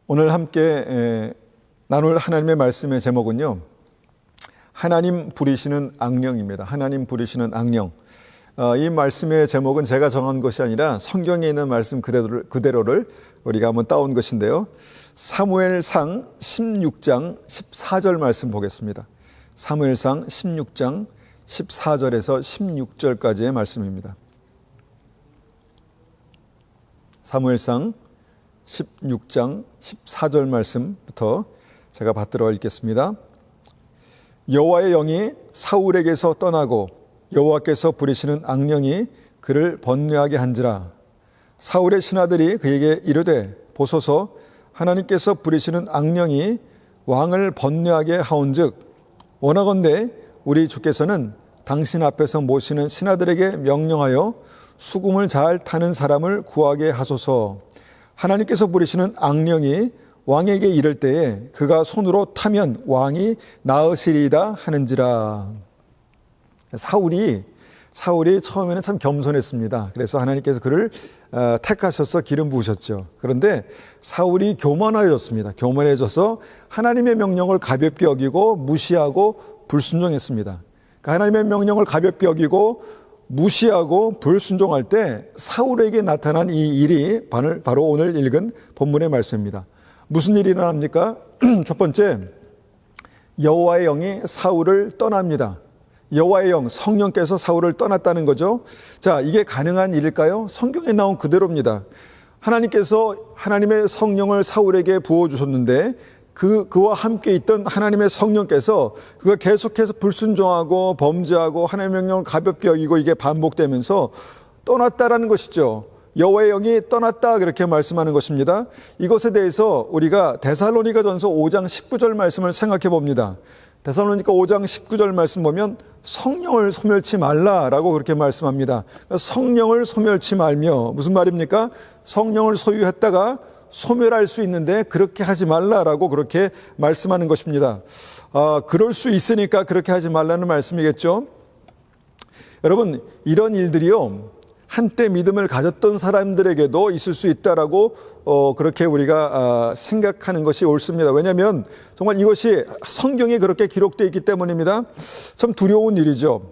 오늘 함께 나눌 하나님의 말씀의 제목은요, 하나님 부리시는 악령입니다. 하나님 부리시는 악령. 이 말씀의 제목은 제가 정한 것이 아니라 성경에 있는 말씀 그대로를 우리가 한번 따온 것인데요. 사무엘상 16장 14절 말씀 보겠습니다. 사무엘상 16장 14절에서 16절까지의 말씀입니다. 사무엘상 16장 14절 말씀부터 제가 받들어 읽겠습니다. 여호와의 영이 사울에게서 떠나고 여호와께서 부리시는 악령이 그를 번뇌하게 한지라. 사울의 신하들이 그에게 이르되 보소서, 하나님께서 부리시는 악령이 왕을 번뇌하게 하온즉 원하건대 우리 주께서는 당신 앞에서 모시는 신하들에게 명령하여 수금을 잘 타는 사람을 구하게 하소서. 하나님께서 부리시는 악령이 왕에게 이를 때에 그가 손으로 타면 왕이 나으시리이다 하는지라. 사울이 처음에는 참 겸손했습니다. 그래서 하나님께서 그를 택하셔서 기름 부으셨죠. 그런데 사울이 교만해졌습니다. 교만해져서 하나님의 명령을 가볍게 여기고 무시하고 불순종했습니다. 그러니까 하나님의 명령을 가볍게 여기고 무시하고 불순종할 때 사울에게 나타난 이 일이 바로 오늘 읽은 본문의 말씀입니다. 무슨 일이 일어납니까? 첫 번째, 여호와의 영이 사울을 떠납니다. 여호와의 영, 성령께서 사울을 떠났다는 거죠. 자, 이게 가능한 일일까요? 성경에 나온 그대로입니다. 하나님께서 하나님의 성령을 사울에게 부어주셨는데 그와 함께 있던 하나님의 성령께서 그가 계속해서 불순종하고 범죄하고 하나님의 명령을 가볍게 여기고 이게 반복되면서 떠났다라는 것이죠. 여호와의 영이 떠났다, 그렇게 말씀하는 것입니다. 이것에 대해서 우리가 데살로니가전서 5장 19절 말씀을 생각해 봅니다. 데살로니가 5장 19절 말씀 보면 성령을 소멸치 말라라고 그렇게 말씀합니다. 성령을 소멸치 말며, 무슨 말입니까? 성령을 소유했다가 소멸할 수 있는데 그렇게 하지 말라라고 그렇게 말씀하는 것입니다. 그럴 수 있으니까 그렇게 하지 말라는 말씀이겠죠. 여러분, 이런 일들이요, 한때 믿음을 가졌던 사람들에게도 있을 수 있다라고 그렇게 우리가 생각하는 것이 옳습니다. 왜냐하면 정말 이것이 성경에 그렇게 기록되어 있기 때문입니다. 참 두려운 일이죠.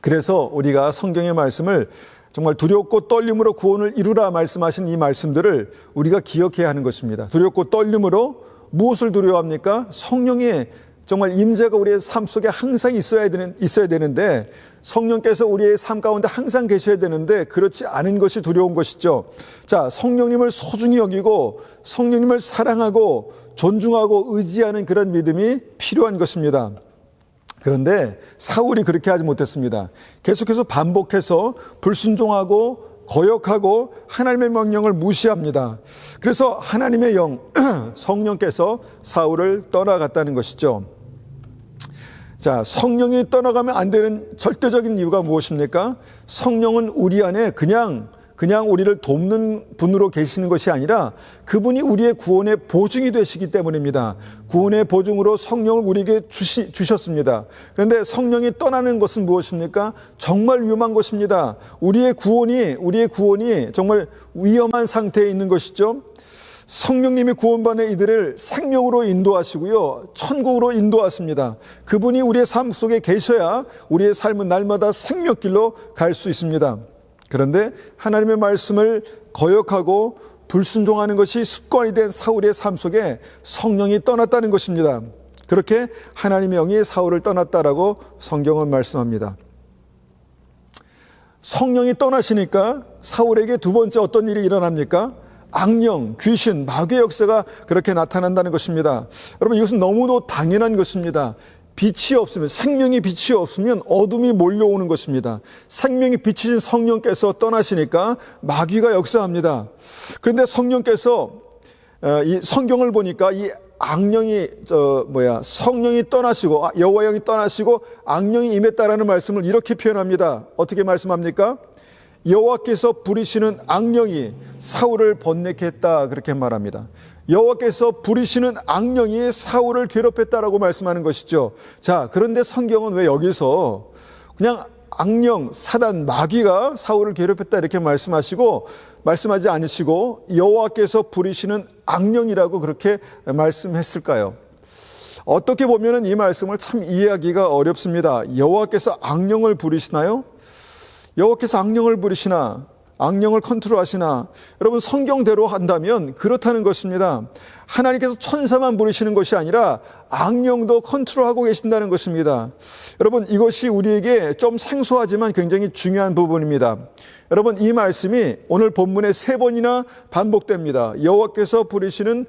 그래서 우리가 성경의 말씀을 정말 두렵고 떨림으로 구원을 이루라 말씀하신 이 말씀들을 우리가 기억해야 하는 것입니다. 두렵고 떨림으로 무엇을 두려워합니까? 성령의 정말 임재가 우리의 삶 속에 항상 있어야 되는데, 성령께서 우리의 삶 가운데 항상 계셔야 되는데 그렇지 않은 것이 두려운 것이죠. 자, 성령님을 소중히 여기고 성령님을 사랑하고 존중하고 의지하는 그런 믿음이 필요한 것입니다. 그런데 사울이 그렇게 하지 못했습니다. 계속해서 반복해서 불순종하고 거역하고 하나님의 명령을 무시합니다. 그래서 하나님의 영, 성령께서 사울을 떠나갔다는 것이죠. 자, 성령이 떠나가면 안 되는 절대적인 이유가 무엇입니까? 성령은 우리 안에 그냥 우리를 돕는 분으로 계시는 것이 아니라 그분이 우리의 구원의 보증이 되시기 때문입니다. 구원의 보증으로 성령을 우리에게 주셨습니다. 그런데 성령이 떠나는 것은 무엇입니까? 정말 위험한 것입니다. 우리의 구원이 정말 위험한 상태에 있는 것이죠. 성령님이 구원받는 이들을 생명으로 인도하시고요, 천국으로 인도하십니다. 그분이 우리의 삶 속에 계셔야 우리의 삶은 날마다 생명길로 갈 수 있습니다. 그런데 하나님의 말씀을 거역하고 불순종하는 것이 습관이 된 사울의 삶 속에 성령이 떠났다는 것입니다. 그렇게 하나님의 영이 사울을 떠났다라고 성경은 말씀합니다. 성령이 떠나시니까 사울에게 두 번째 어떤 일이 일어납니까? 악령, 귀신, 마귀의 역사가 그렇게 나타난다는 것입니다. 여러분, 이것은 너무도 당연한 것입니다. 빛이 없으면, 생명이 빛이 없으면 어둠이 몰려오는 것입니다. 생명이 빛이신 성령께서 떠나시니까 마귀가 역사합니다. 그런데 성령께서 이 성경을 보니까 이 악령이 성령이 떠나시고 여호와 영이 떠나시고 악령이 임했다라는 말씀을 이렇게 표현합니다. 어떻게 말씀합니까? 여호와께서 부리시는 악령이 사울을 번뇌케 했다, 그렇게 말합니다. 여호와께서 부리시는 악령이 사울을 괴롭혔다라고 말씀하는 것이죠. 자, 그런데 성경은 왜 여기서 그냥 악령, 사단, 마귀가 사울을 괴롭혔다 이렇게 말씀하지 않으시고 여호와께서 부리시는 악령이라고 그렇게 말씀했을까요? 어떻게 보면 이 말씀을 참 이해하기가 어렵습니다. 여호와께서 악령을 부리시나요? 여호와께서 악령을 부리시나? 악령을 컨트롤하시나? 여러분, 성경대로 한다면 그렇다는 것입니다. 하나님께서 천사만 부리시는 것이 아니라 악령도 컨트롤하고 계신다는 것입니다. 여러분, 이것이 우리에게 좀 생소하지만 굉장히 중요한 부분입니다. 여러분, 이 말씀이 오늘 본문에 3번이나 반복됩니다. 여호와께서 부리시는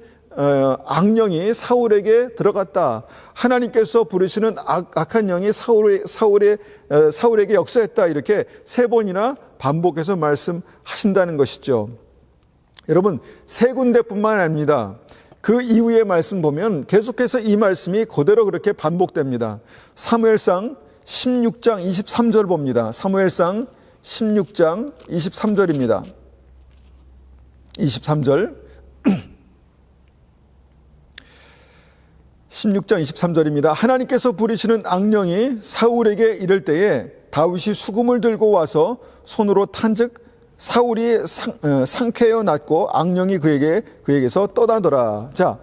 악령이 사울에게 들어갔다. 하나님께서 부르시는 악한 영이 사울에게 역사했다. 이렇게 3번이나 반복해서 말씀하신다는 것이죠. 여러분, 3군데뿐만 아닙니다. 그 이후의 말씀 보면 계속해서 이 말씀이 그대로 그렇게 반복됩니다. 사무엘상 16장 23절 봅니다. 사무엘상 16장 23절입니다. 23절 16장 23절입니다. 하나님께서 부리시는 악령이 사울에게 이를 때에 다윗이 수금을 들고 와서 손으로 탄즉 사울이 상쾌하여 낫고 악령이 그에게서 떠나더라. 자,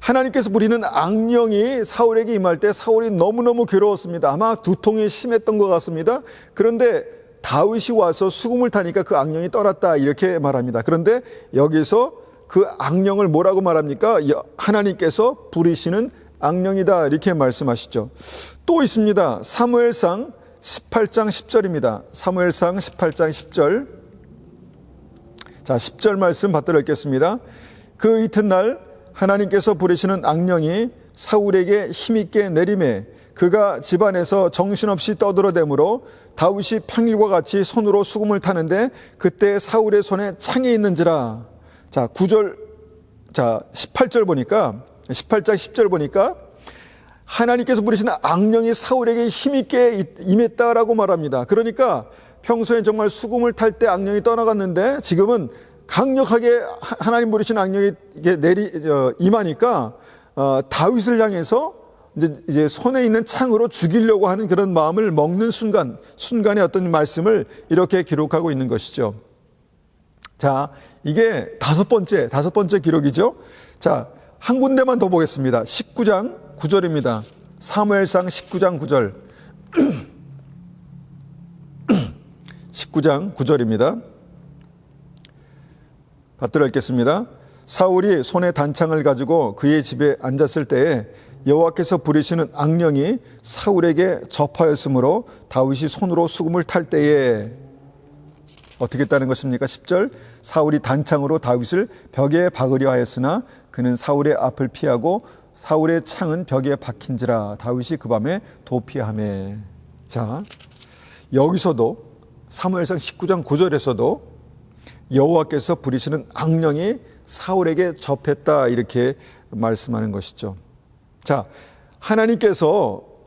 하나님께서 부리는 악령이 사울에게 임할 때 사울이 너무너무 괴로웠습니다. 아마 두통이 심했던 것 같습니다. 그런데 다윗이 와서 수금을 타니까 그 악령이 떠났다 이렇게 말합니다. 그런데 여기서 그 악령을 뭐라고 말합니까? 하나님께서 부리시는 악령이다 이렇게 말씀하시죠. 또 있습니다. 사무엘상 18장 10절입니다. 사무엘상 18장 10절. 자, 10절 말씀 받들어 읽겠습니다. 그 이튿날 하나님께서 부리시는 악령이 사울에게 힘있게 내림에 그가 집안에서 정신없이 떠들어대므로 다윗이 평일과 같이 손으로 수금을 타는데 그때 사울의 손에 창이 있는지라. 자, 18절 보니까 18장 10절 보니까 하나님께서 부리시는 악령이 사울에게 힘있게 임했다라고 말합니다. 그러니까 평소에 정말 수금을 탈 때 악령이 떠나갔는데 지금은 강력하게 하나님 부리시는 악령이 임하니까 다윗을 향해서 이제 손에 있는 창으로 죽이려고 하는 그런 마음을 먹는 순간의 어떤 말씀을 이렇게 기록하고 있는 것이죠. 자, 이게 다섯 번째 기록이죠. 자, 한 군데만 더 보겠습니다. 19장 9절입니다. 사무엘상 19장 9절. 19장 9절입니다. 받들어 읽겠습니다. 사울이 손에 단창을 가지고 그의 집에 앉았을 때에 여호와께서 부리시는 악령이 사울에게 접하였으므로 다윗이 손으로 수금을 탈 때에 어떻게 했다는 것입니까? 10절. 사울이 단창으로 다윗을 벽에 박으려 하였으나 그는 사울의 앞을 피하고 사울의 창은 벽에 박힌지라 다윗이 그 밤에 도피하매. 자, 여기서도 사무엘상 19장 9절에서도 여호와께서 부리시는 악령이 사울에게 접했다 이렇게 말씀하는 것이죠. 자,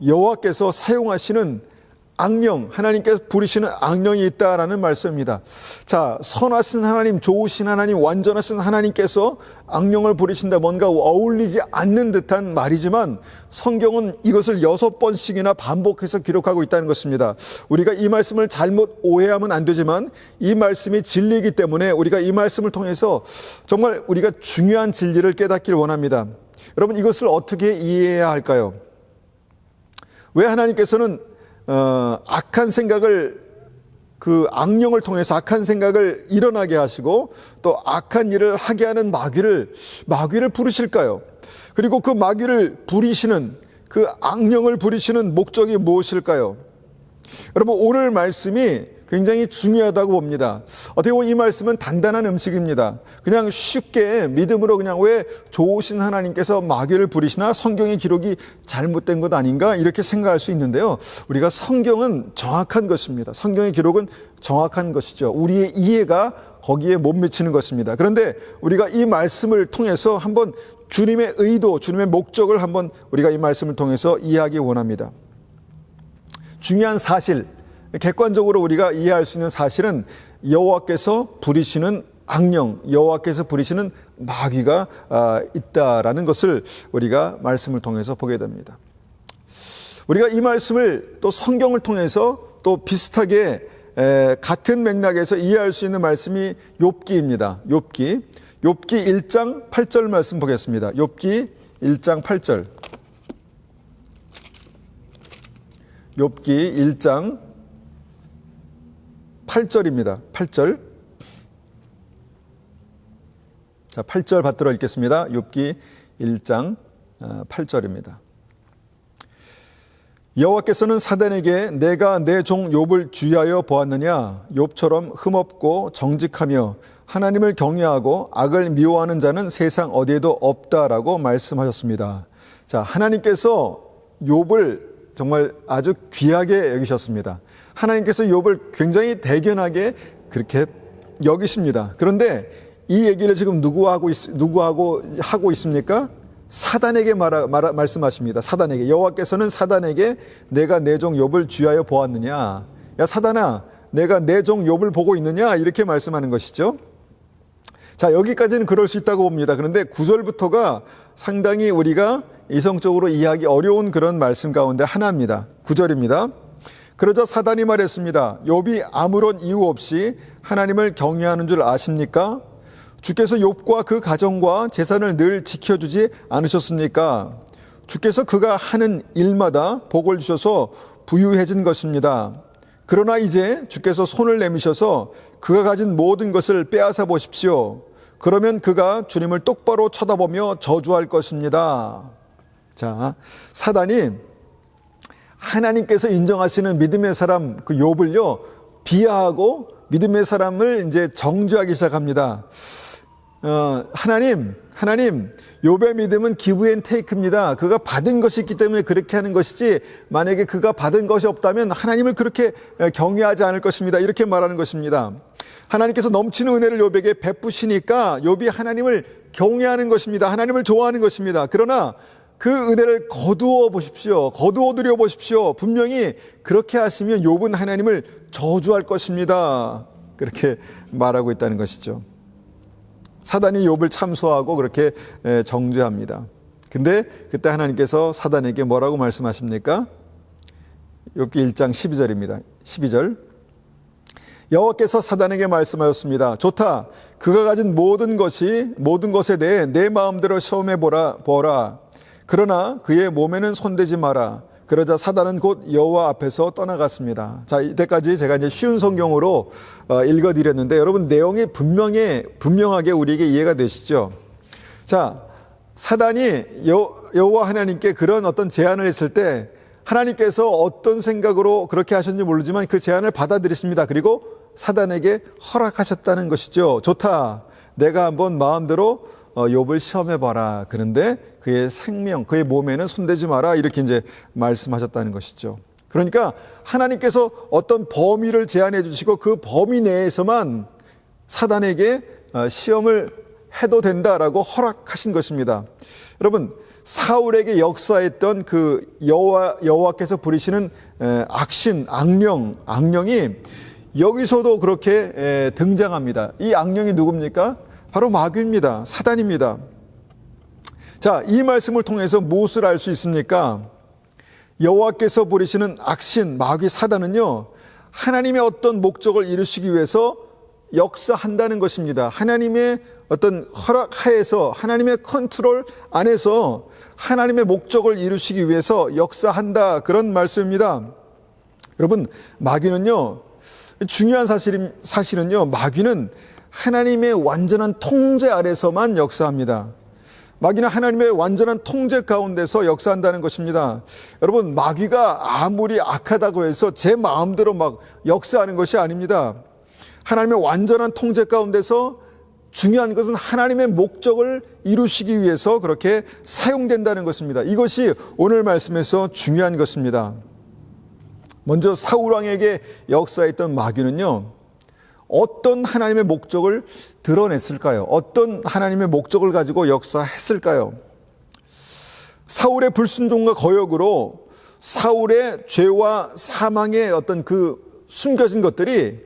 여호와께서 사용하시는 악령, 하나님께서 부리시는 악령이 있다라는 말씀입니다. 자, 선하신 하나님, 좋으신 하나님, 완전하신 하나님께서 악령을 부리신다. 뭔가 어울리지 않는 듯한 말이지만 성경은 이것을 6번씩이나 반복해서 기록하고 있다는 것입니다. 우리가 이 말씀을 잘못 오해하면 안 되지만 이 말씀이 진리이기 때문에 우리가 이 말씀을 통해서 정말 우리가 중요한 진리를 깨닫기를 원합니다. 여러분, 이것을 어떻게 이해해야 할까요? 왜 하나님께서는 악한 생각을 그 악령을 통해서 악한 생각을 일어나게 하시고 또 악한 일을 하게 하는 마귀를 부르실까요? 그리고 그 마귀를 부리시는 그 악령을 부리시는 목적이 무엇일까요? 여러분, 오늘 말씀이 굉장히 중요하다고 봅니다. 어떻게 보면 이 말씀은 단단한 음식입니다. 그냥 쉽게 믿음으로 그냥 왜 좋으신 하나님께서 마귀를 부리시나 성경의 기록이 잘못된 것 아닌가 이렇게 생각할 수 있는데요. 우리가 성경은 정확한 것입니다. 성경의 기록은 정확한 것이죠. 우리의 이해가 거기에 못 미치는 것입니다. 그런데 우리가 이 말씀을 통해서 한번 주님의 의도, 주님의 목적을 한번 우리가 이 말씀을 통해서 이해하기 원합니다. 중요한 사실, 객관적으로 우리가 이해할 수 있는 사실은 여호와께서 부리시는 악령, 여호와께서 부리시는 마귀가 있다라는 것을 우리가 말씀을 통해서 보게 됩니다. 우리가 이 말씀을 또 성경을 통해서 또 비슷하게 같은 맥락에서 이해할 수 있는 말씀이 욥기입니다. 욥기 1장 8절 말씀 보겠습니다. 욥기 1장 8절. 욥기 1장 8절입니다. 8절. 자, 8절 받들어 읽겠습니다. 욥기 1장 8절입니다. 여호와께서는 사단에게 내가 내 종 욥을 주의하여 보았느냐? 욥처럼 흠없고 정직하며 하나님을 경외하고 악을 미워하는 자는 세상 어디에도 없다라고 말씀하셨습니다. 자, 하나님께서 욥을 정말 아주 귀하게 여기셨습니다. 하나님께서 욥을 굉장히 대견하게 그렇게 여기십니다. 그런데 이 얘기를 지금 누구하고 하고 있습니까? 사단에게 말씀하십니다. 사단에게. 여호와께서는 사단에게 내가 내 종 욥을 주의하여 보았느냐? 야 사단아, 내가 내 종 욥을 보고 있느냐? 이렇게 말씀하는 것이죠. 자, 여기까지는 그럴 수 있다고 봅니다. 그런데 9절부터가 상당히 우리가 이성적으로 이해하기 어려운 그런 말씀 가운데 하나입니다. 9절입니다. 그러자 사단이 말했습니다. 욥이 아무런 이유 없이 하나님을 경외하는 줄 아십니까? 주께서 욥과 그 가정과 재산을 늘 지켜주지 않으셨습니까? 주께서 그가 하는 일마다 복을 주셔서 부유해진 것입니다. 그러나 이제 주께서 손을 내미셔서 그가 가진 모든 것을 빼앗아 보십시오. 그러면 그가 주님을 똑바로 쳐다보며 저주할 것입니다. 자, 사단이 하나님께서 인정하시는 믿음의 사람 그 욥을요 비하하고 믿음의 사람을 이제 정죄하기 시작합니다. 하나님, 욥의 믿음은 기브 앤 테이크입니다. 그가 받은 것이 있기 때문에 그렇게 하는 것이지 만약에 그가 받은 것이 없다면 하나님을 그렇게 경외하지 않을 것입니다. 이렇게 말하는 것입니다. 하나님께서 넘치는 은혜를 욥에게 베푸시니까 욥이 하나님을 경외하는 것입니다. 하나님을 좋아하는 것입니다. 그러나 그 은혜를 거두어 보십시오. 거두어 들여 보십시오. 분명히 그렇게 하시면 욥은 하나님을 저주할 것입니다. 그렇게 말하고 있다는 것이죠. 사단이 욥을 참소하고 그렇게 정죄합니다. 근데 그때 하나님께서 사단에게 뭐라고 말씀하십니까? 욥기 1장 12절입니다. 12절. 여호와께서 사단에게 말씀하였습니다. 좋다. 그가 가진 모든 것에 대해 내 마음대로 시험해 보라. 그러나 그의 몸에는 손대지 마라. 그러자 사단은 곧 여호와 앞에서 떠나갔습니다. 자, 이때까지 제가 이제 쉬운 성경으로 읽어드렸는데 여러분 내용이 분명하게 우리에게 이해가 되시죠? 자, 사단이 여호와 하나님께 그런 어떤 제안을 했을 때 하나님께서 어떤 생각으로 그렇게 하셨는지 모르지만 그 제안을 받아들였습니다. 그리고 사단에게 허락하셨다는 것이죠. 좋다. 내가 한번 마음대로 욥을 시험해봐라. 그런데 그의 생명, 그의 몸에는 손대지 마라. 이렇게 이제 말씀하셨다는 것이죠. 그러니까 하나님께서 어떤 범위를 제안해 주시고 그 범위 내에서만 사단에게 시험을 해도 된다라고 허락하신 것입니다. 여러분, 사울에게 역사했던 그 여호와께서 부리시는 악신, 악령이 여기서도 그렇게 등장합니다. 이 악령이 누굽니까? 바로 마귀입니다. 사단입니다. 자, 이 말씀을 통해서 무엇을 알 수 있습니까? 여호와께서 부리시는 악신, 마귀 사단은요, 하나님의 어떤 목적을 이루시기 위해서 역사한다는 것입니다. 하나님의 어떤 허락하에서, 하나님의 컨트롤 안에서 하나님의 목적을 이루시기 위해서 역사한다. 그런 말씀입니다. 여러분, 마귀는요, 중요한 사실은요, 마귀는 하나님의 완전한 통제 아래서만 역사합니다. 마귀는 하나님의 완전한 통제 가운데서 역사한다는 것입니다. 여러분, 마귀가 아무리 악하다고 해서 제 마음대로 막 역사하는 것이 아닙니다. 하나님의 완전한 통제 가운데서 중요한 것은 하나님의 목적을 이루시기 위해서 그렇게 사용된다는 것입니다. 이것이 오늘 말씀에서 중요한 것입니다. 먼저 사울 왕에게 역사했던 마귀는요, 어떤 하나님의 목적을 드러냈을까요? 어떤 하나님의 목적을 가지고 역사했을까요? 사울의 불순종과 거역으로 사울의 죄와 사망의 어떤 그 숨겨진 것들이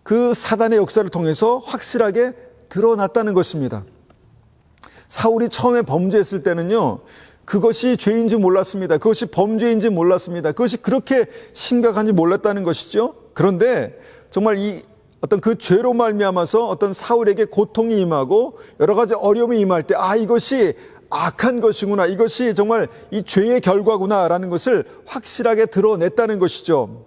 그 사단의 역사를 통해서 확실하게 드러났다는 것입니다. 사울이 처음에 범죄했을 때는요, 그것이 죄인지 몰랐습니다. 그것이 범죄인지 몰랐습니다. 그것이 그렇게 심각한지 몰랐다는 것이죠. 그런데 정말 이 어떤 그 죄로 말미암아서 어떤 사울에게 고통이 임하고 여러 가지 어려움이 임할 때, 이것이 악한 것이구나, 이것이 정말 이 죄의 결과구나라는 것을 확실하게 드러냈다는 것이죠.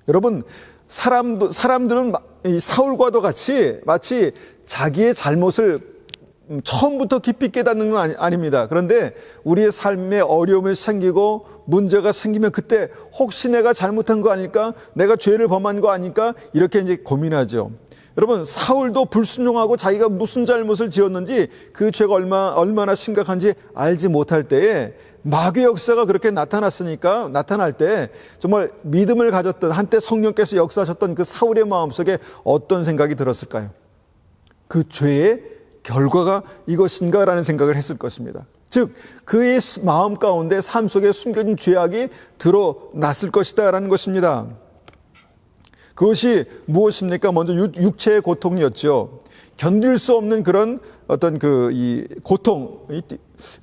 여러분, 사람들은 이 사울과도 같이 마치 자기의 잘못을 처음부터 깊이 깨닫는 건 아닙니다. 그런데 우리의 삶에 어려움이 생기고 문제가 생기면 그때 혹시 내가 잘못한 거 아닐까? 내가 죄를 범한 거 아닐까? 이렇게 이제 고민하죠. 여러분, 사울도 불순종하고 자기가 무슨 잘못을 지었는지 그 죄가 얼마나 심각한지 알지 못할 때에 마귀의 역사가 그렇게 나타날 때 정말 믿음을 가졌던, 한때 성령께서 역사하셨던 그 사울의 마음속에 어떤 생각이 들었을까요? 그 죄의 결과가 이것인가라는 생각을 했을 것입니다. 즉 그의 마음 가운데 삶 속에 숨겨진 죄악이 드러났을 것이다 라는 것입니다. 그것이 무엇입니까? 먼저 육체의 고통이었죠. 견딜 수 없는 그런 어떤 이 고통,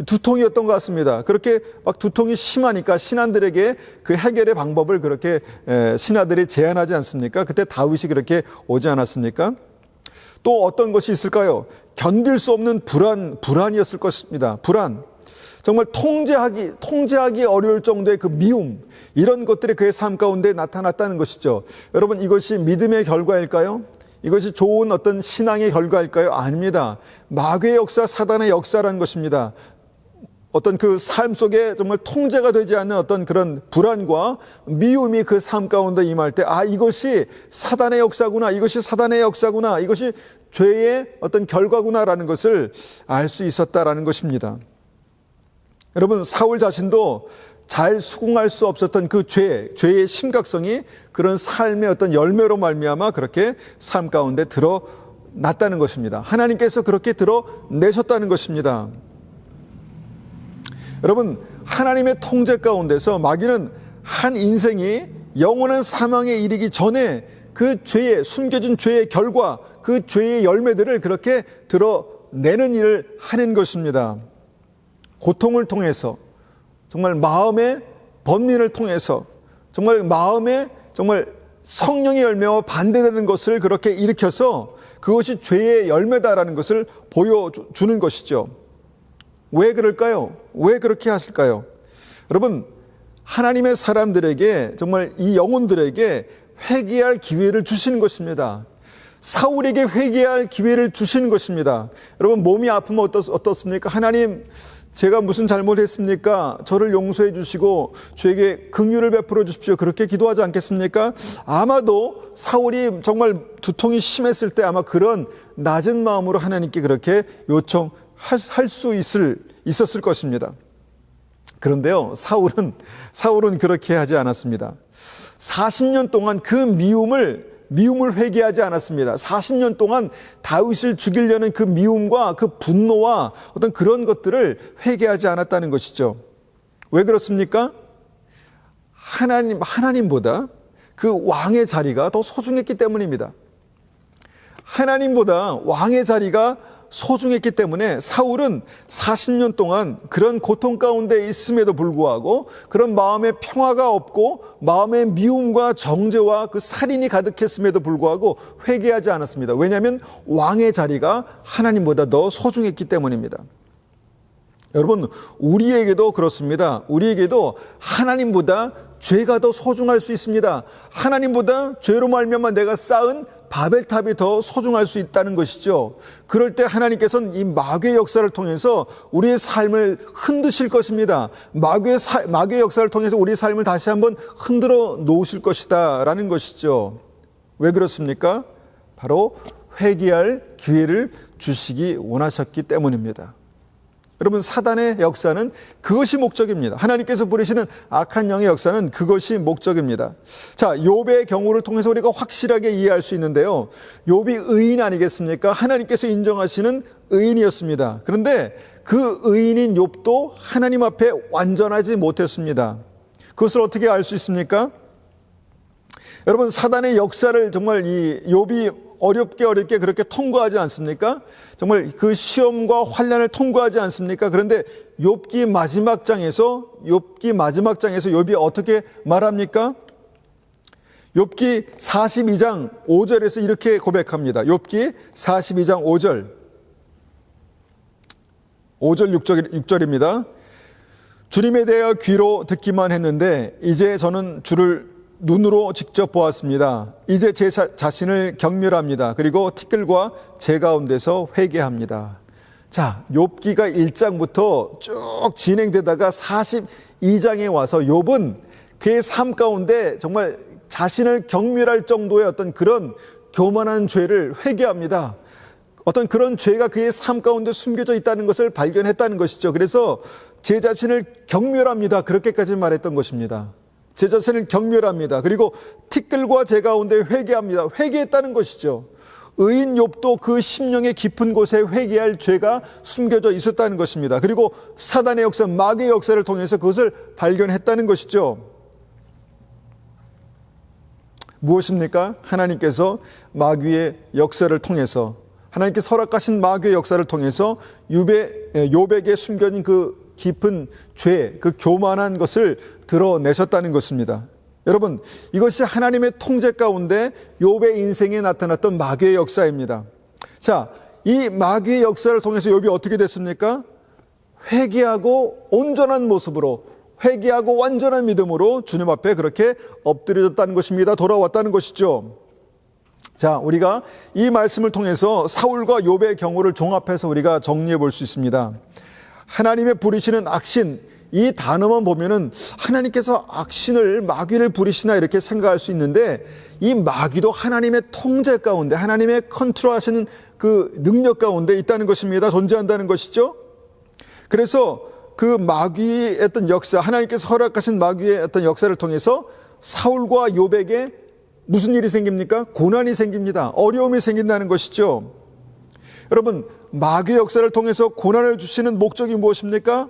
두통이었던 것 같습니다. 그렇게 막 두통이 심하니까 신하들에게 그 해결의 방법을 그렇게 신하들이 제안하지 않습니까? 그때 다윗이 그렇게 오지 않았습니까? 또 어떤 것이 있을까요? 견딜 수 없는 불안이었을 것입니다. 불안. 정말 통제하기 어려울 정도의 그 미움, 이런 것들이 그의 삶 가운데 나타났다는 것이죠. 여러분, 이것이 믿음의 결과일까요? 이것이 좋은 어떤 신앙의 결과일까요? 아닙니다. 마귀의 역사, 사단의 역사라는 것입니다. 어떤 그 삶 속에 정말 통제가 되지 않는 어떤 그런 불안과 미움이 그 삶 가운데 임할 때, 이것이 사단의 역사구나, 이것이 사단의 역사구나, 이것이 죄의 어떤 결과구나라는 것을 알 수 있었다라는 것입니다. 여러분, 사울 자신도 잘 수긍할 수 없었던 그 죄의 심각성이 그런 삶의 어떤 열매로 말미암아 그렇게 삶 가운데 드러났다는 것입니다. 하나님께서 그렇게 드러내셨다는 것입니다. 여러분, 하나님의 통제 가운데서 마귀는 한 인생이 영원한 사망에 이르기 전에 그 숨겨진 죄의 결과, 그 죄의 열매들을 그렇게 드러내는 일을 하는 것입니다. 고통을 통해서, 정말 마음의 번민을 통해서, 정말 마음에 정말 성령의 열매와 반대되는 것을 그렇게 일으켜서 그것이 죄의 열매다라는 것을 보여주는 것이죠. 왜 그럴까요? 왜 그렇게 하실까요? 여러분, 하나님의 사람들에게, 정말 이 영혼들에게 회개할 기회를 주시는 것입니다. 사울에게 회개할 기회를 주시는 것입니다. 여러분, 몸이 아프면 어떻습니까? 하나님, 제가 무슨 잘못했습니까? 저를 용서해 주시고 저에게 긍휼을 베풀어 주십시오. 그렇게 기도하지 않겠습니까? 아마도 사울이 정말 두통이 심했을 때 아마 그런 낮은 마음으로 하나님께 그렇게 요청할 수 있었을 것입니다. 그런데요, 사울은 그렇게 하지 않았습니다. 40년 동안 그 미움을 회개하지 않았습니다. 40년 동안 다윗을 죽이려는 그 미움과 그 분노와 어떤 그런 것들을 회개하지 않았다는 것이죠. 왜 그렇습니까? 하나님보다 그 왕의 자리가 더 소중했기 때문입니다. 하나님보다 왕의 자리가 소중했기 때문에 사울은 40년 동안 그런 고통 가운데 있음에도 불구하고, 그런 마음의 평화가 없고 마음의 미움과 정죄와 그 살인이 가득했음에도 불구하고 회개하지 않았습니다. 왜냐하면 왕의 자리가 하나님보다 더 소중했기 때문입니다. 여러분, 우리에게도 그렇습니다. 우리에게도 하나님보다 죄가 더 소중할 수 있습니다. 하나님보다 죄로 말미암아 내가 쌓은 바벨탑이 더 소중할 수 있다는 것이죠. 그럴 때 하나님께서는 이 마귀의 역사를 통해서 우리의 삶을 흔드실 것입니다. 마귀의 역사를 통해서 우리의 삶을 다시 한번 흔들어 놓으실 것이다 라는 것이죠. 왜 그렇습니까? 바로 회개할 기회를 주시기 원하셨기 때문입니다. 여러분, 사단의 역사는 그것이 목적입니다. 하나님께서 부리시는 악한 영의 역사는 그것이 목적입니다. 자, 욥의 경우를 통해서 우리가 확실하게 이해할 수 있는데요. 욥이 의인 아니겠습니까? 하나님께서 인정하시는 의인이었습니다. 그런데 그 의인인 욥도 하나님 앞에 완전하지 못했습니다. 그것을 어떻게 알 수 있습니까? 여러분, 사단의 역사를 정말 이 욥이 어렵게 그렇게 통과하지 않습니까? 정말 그 시험과 환난을 통과하지 않습니까? 그런데 욥기 마지막 장에서 욥이 어떻게 말합니까? 욥기 42장 5절에서 이렇게 고백합니다. 욥기 42장 5절 6절입니다. 주님에 대하여 귀로 듣기만 했는데 이제 저는 주를 눈으로 직접 보았습니다. 이제 제 자신을 경멸합니다. 그리고 티끌과 제 가운데서 회개합니다. 자, 욥기가 1장부터 쭉 진행되다가 42장에 와서 욥은 그의 삶 가운데 정말 자신을 경멸할 정도의 어떤 그런 교만한 죄를 회개합니다. 어떤 그런 죄가 그의 삶 가운데 숨겨져 있다는 것을 발견했다는 것이죠. 그래서 제 자신을 경멸합니다. 그렇게까지 말했던 것입니다. 제 자신을 경멸합니다. 그리고 티끌과 제 가운데 회개합니다. 회개했다는 것이죠. 의인 욥도 그 심령의 깊은 곳에 회개할 죄가 숨겨져 있었다는 것입니다. 그리고 사단의 역사, 마귀의 역사를 통해서 그것을 발견했다는 것이죠. 무엇입니까? 하나님께서 마귀의 역사를 통해서, 하나님께서 허락하신 마귀의 역사를 통해서 욥에게 숨겨진 그 깊은 죄, 그 교만한 것을 드러내셨다는 것입니다. 여러분, 이것이 하나님의 통제 가운데 욥의 인생에 나타났던 마귀의 역사입니다. 자, 이 마귀의 역사를 통해서 욥이 어떻게 됐습니까? 회개하고 온전한 모습으로, 회개하고 완전한 믿음으로 주님 앞에 그렇게 엎드려졌다는 것입니다. 돌아왔다는 것이죠. 자, 우리가 이 말씀을 통해서 사울과 욥의 경우를 종합해서 우리가 정리해 볼 수 있습니다. 하나님의 부리시는 악신, 이 단어만 보면은 하나님께서 악신을, 마귀를 부리시나 이렇게 생각할 수 있는데, 이 마귀도 하나님의 통제 가운데, 하나님의 컨트롤하시는 그 능력 가운데 있다는 것입니다. 존재한다는 것이죠. 그래서 그 마귀의 어떤 역사, 하나님께서 허락하신 마귀의 어떤 역사를 통해서 사울과 욥에게 무슨 일이 생깁니까? 고난이 생깁니다. 어려움이 생긴다는 것이죠. 여러분, 마귀의 역사를 통해서 고난을 주시는 목적이 무엇입니까?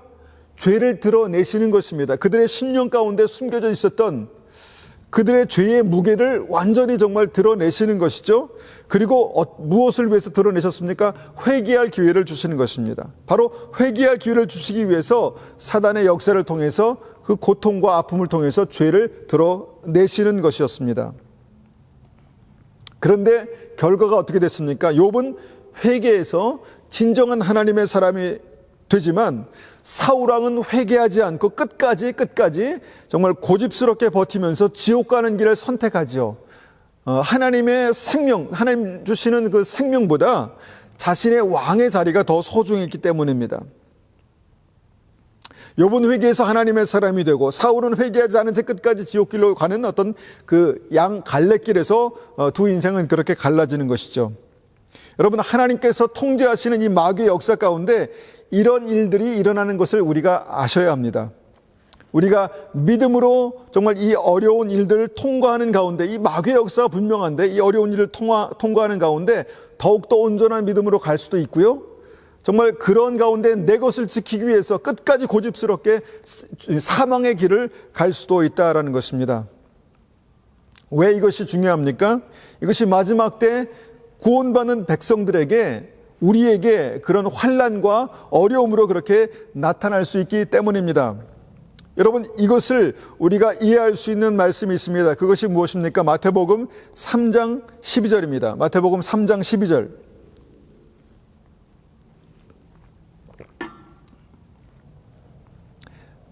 죄를 드러내시는 것입니다. 그들의 심령 가운데 숨겨져 있었던 그들의 죄의 무게를 완전히 정말 드러내시는 것이죠. 그리고 무엇을 위해서 드러내셨습니까? 회개할 기회를 주시는 것입니다. 바로 회개할 기회를 주시기 위해서 사단의 역사를 통해서 그 고통과 아픔을 통해서 죄를 드러내시는 것이었습니다. 그런데 결과가 어떻게 됐습니까? 욥은 회개해서 진정한 하나님의 사람이 되지만 사울왕은 회개하지 않고 끝까지 정말 고집스럽게 버티면서 지옥 가는 길을 선택하죠. 하나님의 생명, 하나님 주시는 그 생명보다 자신의 왕의 자리가 더 소중했기 때문입니다. 욥은 회개해서 하나님의 사람이 되고 사울은 회개하지 않은 채 끝까지 지옥길로 가는 어떤 그 양 갈래길에서 두 인생은 그렇게 갈라지는 것이죠. 여러분, 하나님께서 통제하시는 이 마귀의 역사 가운데 이런 일들이 일어나는 것을 우리가 아셔야 합니다. 우리가 믿음으로 정말 이 어려운 일들을 통과하는 가운데, 이 마귀의 역사가 분명한데 이 어려운 일을 통과하는 가운데 더욱더 온전한 믿음으로 갈 수도 있고요. 정말 그런 가운데 내 것을 지키기 위해서 끝까지 고집스럽게 사망의 길을 갈 수도 있다라는 것입니다. 왜 이것이 중요합니까? 이것이 마지막 때 구원받는 백성들에게, 우리에게 그런 환난과 어려움으로 그렇게 나타날 수 있기 때문입니다. 여러분, 이것을 우리가 이해할 수 있는 말씀이 있습니다. 그것이 무엇입니까? 마태복음 3장 12절입니다. 마태복음 3장 12절.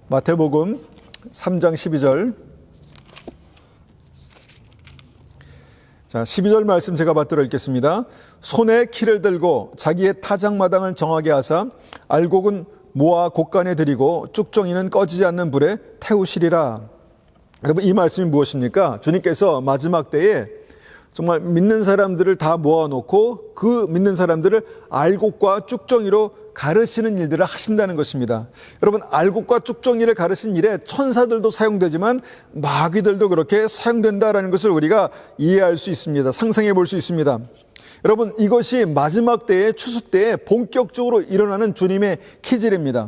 마태복음 3장 12절. 자, 12절 말씀 제가 받들어 읽겠습니다. 손에 키를 들고 자기의 타작마당을 정하게 하사 알곡은 모아 곳간에 들이고 쭉정이는 꺼지지 않는 불에 태우시리라. 여러분, 이 말씀이 무엇입니까? 주님께서 마지막 때에 정말 믿는 사람들을 다 모아놓고 그 믿는 사람들을 알곡과 쭉정이로 가르치는 일들을 하신다는 것입니다. 여러분, 알곡과 쭉정이를 가르친 일에 천사들도 사용되지만 마귀들도 그렇게 사용된다라는 것을 우리가 이해할 수 있습니다. 상상해 볼 수 있습니다. 여러분, 이것이 마지막 때에, 추수 때에 본격적으로 일어나는 주님의 기질입니다.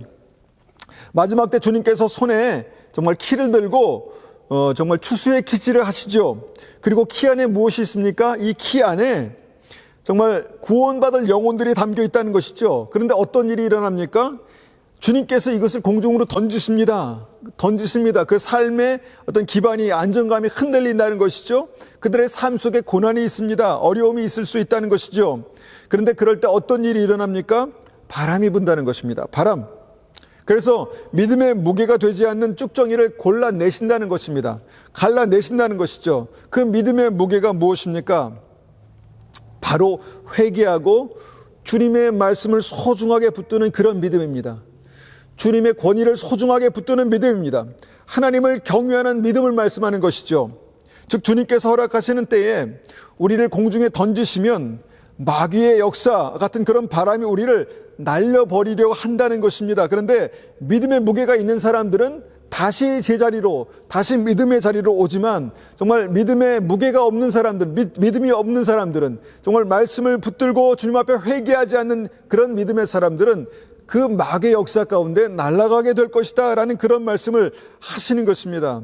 마지막 때 주님께서 손에 정말 키를 들고 정말 추수의 기질을 하시죠. 그리고 키 안에 무엇이 있습니까? 이 키 안에 정말 구원받을 영혼들이 담겨 있다는 것이죠. 그런데 어떤 일이 일어납니까? 주님께서 이것을 공중으로 던지십니다. 그 삶의 어떤 기반이, 안정감이 흔들린다는 것이죠. 그들의 삶 속에 고난이 있습니다. 어려움이 있을 수 있다는 것이죠. 그런데 그럴 때 어떤 일이 일어납니까? 바람이 분다는 것입니다. 바람. 그래서 믿음의 무게가 되지 않는 쭉정이를 골라내신다는 것입니다. 갈라내신다는 것이죠. 그 믿음의 무게가 무엇입니까? 바로 회개하고 주님의 말씀을 소중하게 붙드는 그런 믿음입니다. 주님의 권위를 소중하게 붙드는 믿음입니다. 하나님을 경외하는 믿음을 말씀하는 것이죠. 즉 주님께서 허락하시는 때에 우리를 공중에 던지시면 마귀의 역사 같은 그런 바람이 우리를 날려버리려고 한다는 것입니다. 그런데 믿음의 무게가 있는 사람들은 다시 제자리로, 다시 믿음의 자리로 오지만, 정말 믿음의 무게가 없는 사람들, 믿음이 없는 사람들은, 정말 말씀을 붙들고 주님 앞에 회개하지 않는 그런 믿음의 사람들은 그 마귀의 역사 가운데 날아가게 될 것이다 라는 그런 말씀을 하시는 것입니다.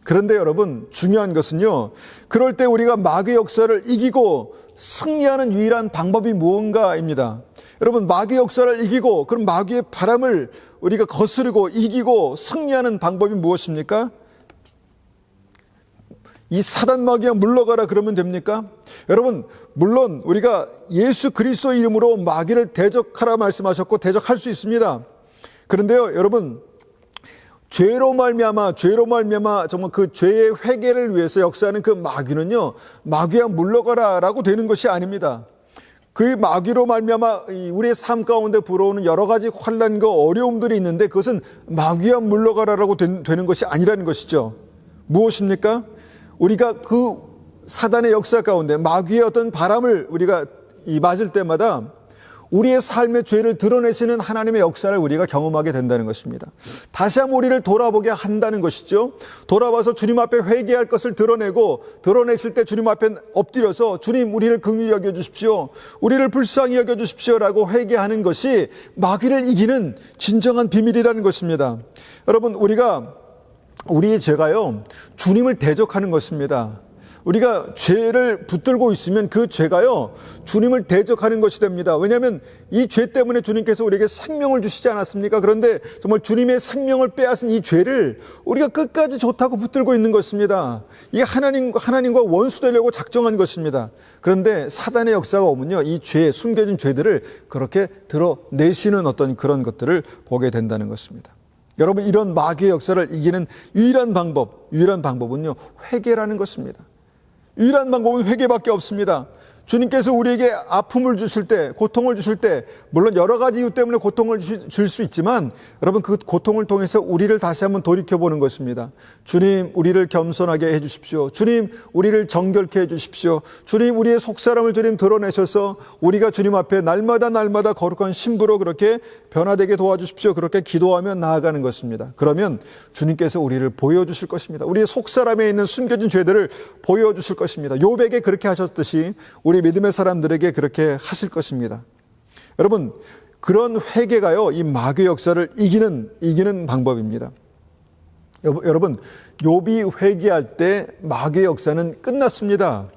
그런데 여러분, 중요한 것은요, 그럴 때 우리가 마귀의 역사를 이기고 승리하는 유일한 방법이 무언가입니다. 여러분, 마귀의 역사를 이기고 그런 마귀의 바람을 우리가 거스르고 이기고 승리하는 방법이 무엇입니까? 이 사단 마귀야 물러가라 그러면 됩니까? 여러분, 물론 우리가 예수 그리스도 이름으로 마귀를 대적하라 말씀하셨고 대적할 수 있습니다. 그런데요, 여러분, 죄로 말미암아 정말 그 죄의 회개를 위해서 역사하는 그 마귀는요, 마귀야 물러가라라고 되는 것이 아닙니다. 그 마귀로 말미암아 우리의 삶 가운데 불어오는 여러 가지 환난과 어려움들이 있는데 그것은 마귀야 물러가라라고 되는 것이 아니라는 것이죠. 무엇입니까? 우리가 그 사단의 역사 가운데 마귀의 어떤 바람을 우리가 맞을 때마다 우리의 삶의 죄를 드러내시는 하나님의 역사를 우리가 경험하게 된다는 것입니다. 다시 한번 우리를 돌아보게 한다는 것이죠. 돌아와서 주님 앞에 회개할 것을 드러내고, 드러냈을 때 주님 앞에 엎드려서 주님, 우리를 긍휼히 여겨주십시오, 우리를 불쌍히 여겨주십시오 라고 회개하는 것이 마귀를 이기는 진정한 비밀이라는 것입니다. 여러분, 우리의 죄가요, 주님을 대적하는 것입니다. 우리가 죄를 붙들고 있으면 그 죄가요, 주님을 대적하는 것이 됩니다. 왜냐하면 이 죄 때문에 주님께서 우리에게 생명을 주시지 않았습니까? 그런데 정말 주님의 생명을 빼앗은 이 죄를 우리가 끝까지 좋다고 붙들고 있는 것입니다. 이게 하나님과 원수되려고 작정한 것입니다. 그런데 사단의 역사가 오면요, 이 죄, 숨겨진 죄들을 그렇게 드러내시는 어떤 그런 것들을 보게 된다는 것입니다. 여러분, 이런 마귀의 역사를 이기는 유일한 방법은요, 회개라는 것입니다. 유일한 방법은 회개밖에 없습니다. 주님께서 우리에게 아픔을 주실 때, 고통을 주실 때, 물론 여러 가지 이유 때문에 고통을 줄 수 있지만, 여러분, 그 고통을 통해서 우리를 다시 한번 돌이켜보는 것입니다. 주님, 우리를 겸손하게 해주십시오. 주님, 우리를 정결케 해주십시오. 주님, 우리의 속사람을 주님 드러내셔서 우리가 주님 앞에 날마다 거룩한 신부로 그렇게 변화되게 도와주십시오. 그렇게 기도하며 나아가는 것입니다. 그러면 주님께서 우리를 보여주실 것입니다. 우리의 속사람에 있는 숨겨진 죄들을 보여주실 것입니다. 욥에게 그렇게 하셨듯이 우리 믿음의 사람들에게 그렇게 하실 것입니다. 여러분, 그런 회개가요, 이 마귀의 역사를 이기는 방법입니다. 여러분, 욥이 회개할 때 마귀의 역사는 끝났습니다.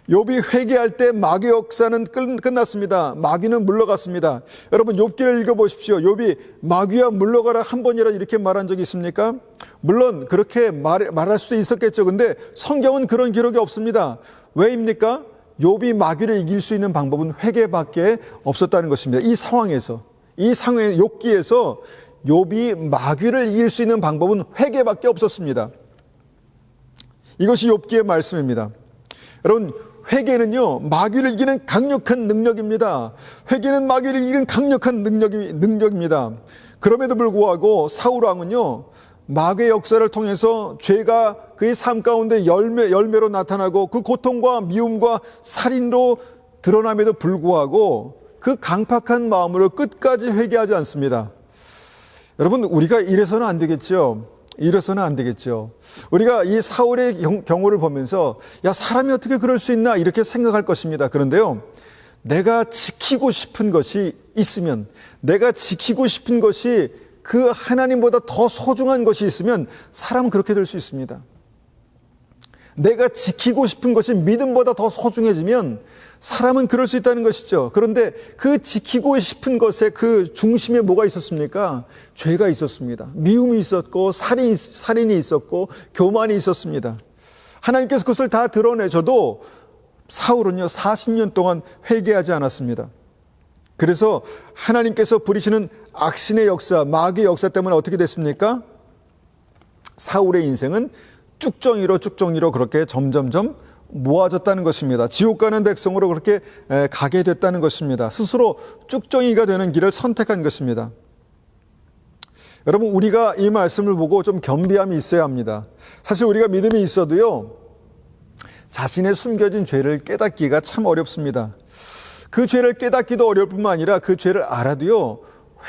욥이 회개할 때 마귀의 역사는 끝났습니다. 마귀는 물러갔습니다. 여러분, 욥기를 읽어보십시오. 욥이 마귀야 물러가라 한 번이라도 이렇게 말한 적이 있습니까? 물론 그렇게 말할 수도 있었겠죠. 근데 성경은 그런 기록이 없습니다. 왜입니까? 욥이 마귀를 이길 수 있는 방법은 회개밖에 없었다는 것입니다. 이 상황에서 욥기에서 욥이 마귀를 이길 수 있는 방법은 회개밖에 없었습니다. 이것이 욥기의 말씀입니다. 여러분, 회개는요, 마귀를 이기는 강력한 능력입니다. 회개는 마귀를 이기는 강력한 능력입니다. 그럼에도 불구하고 사울 왕은요, 마귀의 역사를 통해서 죄가 그의 삶 가운데 열매로 나타나고 그 고통과 미움과 살인로 드러남에도 불구하고 그 강팍한 마음으로 끝까지 회개하지 않습니다. 여러분, 우리가 이래서는 안 되겠죠. 우리가 이 사울의 경우를 보면서, 야, 사람이 어떻게 그럴 수 있나 이렇게 생각할 것입니다. 그런데요, 내가 지키고 싶은 것이 있으면, 내가 지키고 싶은 것이 그 하나님보다 더 소중한 것이 있으면 사람은 그렇게 될 수 있습니다. 내가 지키고 싶은 것이 믿음보다 더 소중해지면 사람은 그럴 수 있다는 것이죠. 그런데 그 지키고 싶은 것의 그 중심에 뭐가 있었습니까? 죄가 있었습니다. 미움이 있었고 살인이 있었고 교만이 있었습니다. 하나님께서 그것을 다 드러내셔도 사울은요 40년 동안 회개하지 않았습니다. 그래서 하나님께서 부리시는 악신의 역사, 마귀의 역사 때문에 어떻게 됐습니까? 사울의 인생은 쭉정이로 그렇게 점점점 모아졌다는 것입니다. 지옥 가는 백성으로 그렇게 가게 됐다는 것입니다. 스스로 쭉정이가 되는 길을 선택한 것입니다. 여러분, 우리가 이 말씀을 보고 좀 겸비함이 있어야 합니다. 사실 우리가 믿음이 있어도요, 자신의 숨겨진 죄를 깨닫기가 참 어렵습니다. 그 죄를 깨닫기도 어려울 뿐만 아니라 그 죄를 알아도요,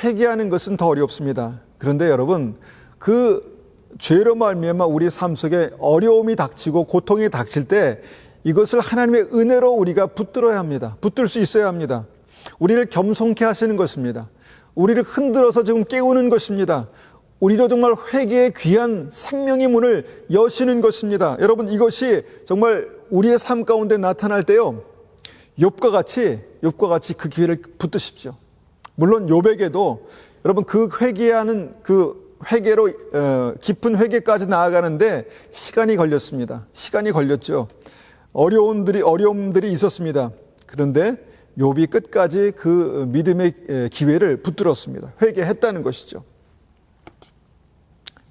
회개하는 것은 더 어렵습니다. 그런데 여러분, 그 죄로 말미암아 우리 삶 속에 어려움이 닥치고 고통이 닥칠 때 이것을 하나님의 은혜로 우리가 붙들어야 합니다. 붙들 수 있어야 합니다. 우리를 겸손케 하시는 것입니다. 우리를 흔들어서 지금 깨우는 것입니다. 우리도 정말 회개의 귀한 생명의 문을 여시는 것입니다. 여러분, 이것이 정말 우리의 삶 가운데 나타날 때요, 욥과 같이 그 기회를 붙드십시오. 물론 욥에게도 여러분 그 회개하는 그 회개로 깊은 회개까지 나아가는데 시간이 걸렸습니다. 시간이 걸렸죠. 어려움들이 있었습니다. 그런데 욥이 끝까지 그 믿음의 기회를 붙들었습니다. 회개했다는 것이죠.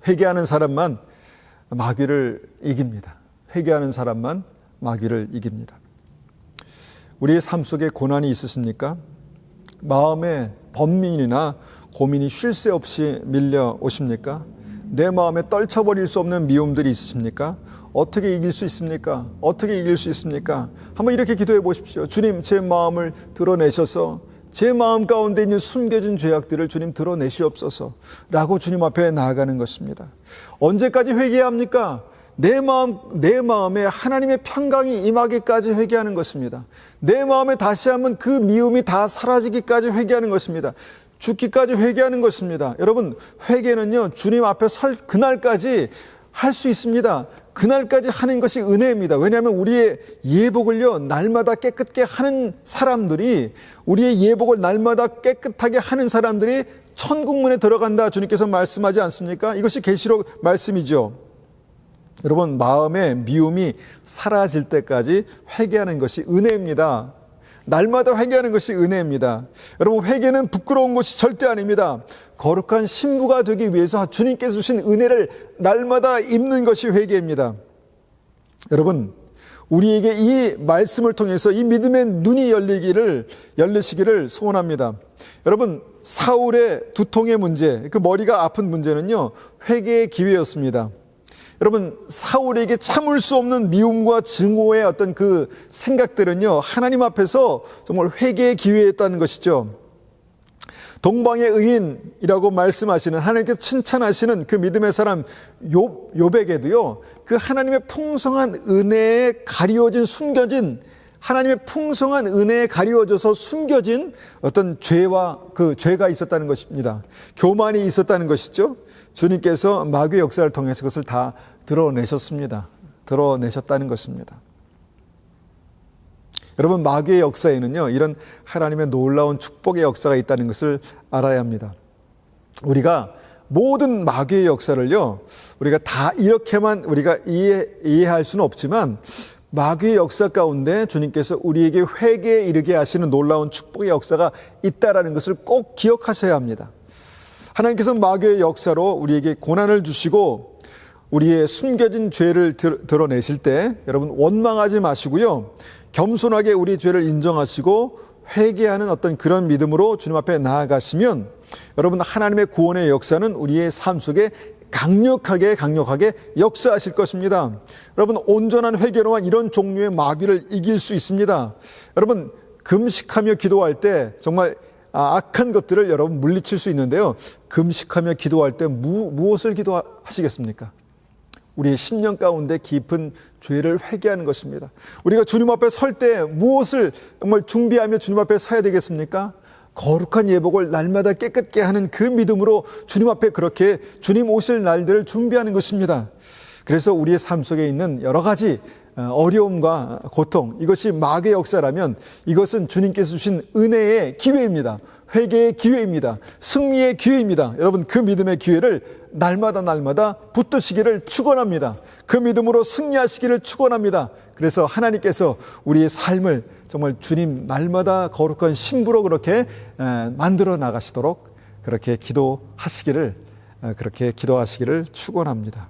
회개하는 사람만 마귀를 이깁니다. 회개하는 사람만 마귀를 이깁니다. 우리의 삶 속에 고난이 있으십니까? 마음에 번민이나 고민이 쉴 새 없이 밀려오십니까? 내 마음에 떨쳐버릴 수 없는 미움들이 있으십니까? 어떻게 이길 수 있습니까? 어떻게 이길 수 있습니까? 한번 이렇게 기도해 보십시오. 주님, 제 마음을 드러내셔서 제 마음 가운데 있는 숨겨진 죄악들을 주님 드러내시옵소서 라고 주님 앞에 나아가는 것입니다. 언제까지 회개해야 합니까? 내 마음에 하나님의 평강이 임하기까지 회개하는 것입니다. 내 마음에 다시 한번 그 미움이 다 사라지기까지 회개하는 것입니다. 죽기까지 회개하는 것입니다. 여러분, 회개는요, 주님 앞에 설 그날까지 할 수 있습니다. 그날까지 하는 것이 은혜입니다. 왜냐하면 우리의 예복을요, 날마다 깨끗게 하는 사람들이, 우리의 예복을 날마다 깨끗하게 하는 사람들이 천국문에 들어간다 주님께서 말씀하지 않습니까? 이것이 계시록 말씀이죠. 여러분, 마음의 미움이 사라질 때까지 회개하는 것이 은혜입니다. 날마다 회개하는 것이 은혜입니다. 여러분, 회개는 부끄러운 것이 절대 아닙니다. 거룩한 신부가 되기 위해서 주님께서 주신 은혜를 날마다 입는 것이 회개입니다. 여러분, 우리에게 이 말씀을 통해서 이 믿음의 눈이 열리시기를 소원합니다. 여러분, 사울의 두통의 문제, 그 머리가 아픈 문제는요, 회개의 기회였습니다. 여러분, 사울에게 참을 수 없는 미움과 증오의 어떤 그 생각들은요, 하나님 앞에서 정말 회개의 기회였다는 것이죠. 동방의 의인이라고 말씀하시는, 하나님께서 칭찬하시는 그 믿음의 사람 욥에게도요, 그 하나님의 풍성한 은혜에 가리워진, 숨겨진, 하나님의 풍성한 은혜에 가리워져서 숨겨진 어떤 죄가 있었다는 것입니다. 교만이 있었다는 것이죠. 주님께서 마귀의 역사를 통해서 그것을 다 드러내셨습니다. 드러내셨다는 것입니다. 여러분, 마귀의 역사에는요, 이런 하나님의 놀라운 축복의 역사가 있다는 것을 알아야 합니다. 우리가 모든 마귀의 역사를요, 우리가 다 이렇게만 우리가 이해할 수는 없지만, 마귀의 역사 가운데 주님께서 우리에게 회개에 이르게 하시는 놀라운 축복의 역사가 있다라는 것을 꼭 기억하셔야 합니다. 하나님께서 마귀의 역사로 우리에게 고난을 주시고 우리의 숨겨진 죄를 드러내실 때 여러분, 원망하지 마시고요, 겸손하게 우리 죄를 인정하시고 회개하는 어떤 그런 믿음으로 주님 앞에 나아가시면 여러분, 하나님의 구원의 역사는 우리의 삶 속에 강력하게 역사하실 것입니다. 여러분, 온전한 회개로만 이런 종류의 마귀를 이길 수 있습니다. 여러분, 금식하며 기도할 때 정말 악한 것들을 여러분 물리칠 수 있는데요, 금식하며 기도할 때 무엇을 기도하시겠습니까? 우리의 심령 가운데 깊은 죄를 회개하는 것입니다. 우리가 주님 앞에 설 때 무엇을 정말 준비하며 주님 앞에 서야 되겠습니까? 거룩한 예복을 날마다 깨끗게 하는 그 믿음으로 주님 앞에 그렇게 주님 오실 날들을 준비하는 것입니다. 그래서 우리의 삶 속에 있는 여러 가지 어려움과 고통, 이것이 마귀의 역사라면 이것은 주님께서 주신 은혜의 기회입니다. 회개의 기회입니다. 승리의 기회입니다. 여러분, 그 믿음의 기회를 날마다 붙드시기를 축원합니다. 그 믿음으로 승리하시기를 축원합니다. 그래서 하나님께서 우리의 삶을 정말 주님 날마다 거룩한 신부로 그렇게 만들어 나가시도록 그렇게 기도하시기를 축원합니다.